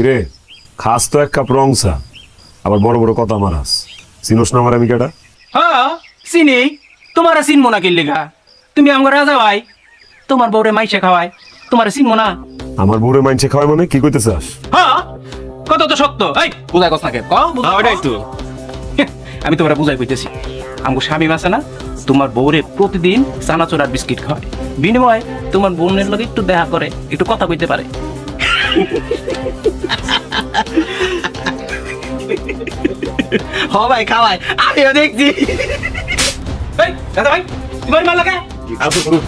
কিরে খাস তো এক কাপ রং চা, আবার বড় বড় কথা মারাস। চিনোস না আমার আমি কেডা? হ্যাঁ চিনি, তোমার চিনবো না কি লেগা? তুমি আমার রাজা ভাই, তোমার বউরে মাইসে খাওয়াই, তোমার চিনবো না? আমার বুড়ে মাইনছে খাওয়াই মানে কি কইতে চাস? হ্যাঁ কত তো সত্য। এই বুঝাই কস না কে? ওইটাই তো আমি তোমার বুঝাই কইতেছি। আমার স্বামী আছে না, তোমার বউরে প্রতিদিন চানাচুর আর বিস্কিট খাওয়ায়, বিনিময়ে তোমার বোনের লগে একটু দেখা করে, একটু কথা কইতে পারে। হ ভাই খাওয়াই, আমিও দেখছি। এই দাদা ভাই তোমার মাল লাগে আসল গরু,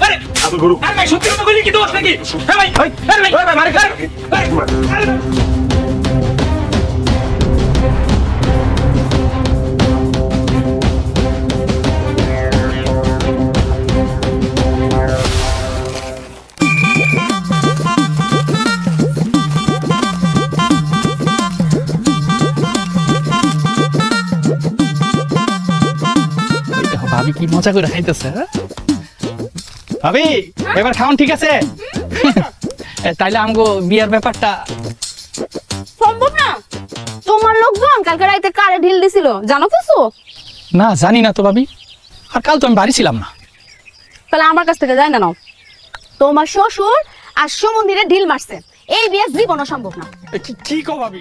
আসল গরু। আরে ভাই সত্যি কথা কইলি কি দোষ নাকি? হ্যাঁ ভাই আরে ভাই মারে খাই। ভাবি কি মজা করে খাইতেছে। ভাবি এবার খাওন ঠিক আছে? তাইলে আমগো বিয়ার ব্যাপারটা সম্ভব না। তোমার লোকজন কালকে রাতে কারে ঢিল দিছিল জানো কিছু? না জানি না তো ভাবি, আর কাল তো আমি বাড়ি ছিলাম না। তাহলে আমার কাছ থেকে যায় না নাও। তোমার শ্বশুর আর সমন্দিরে ঢিল মারছে, এই বিয়ে জীবনও সম্ভব না। কি কো ভাবি?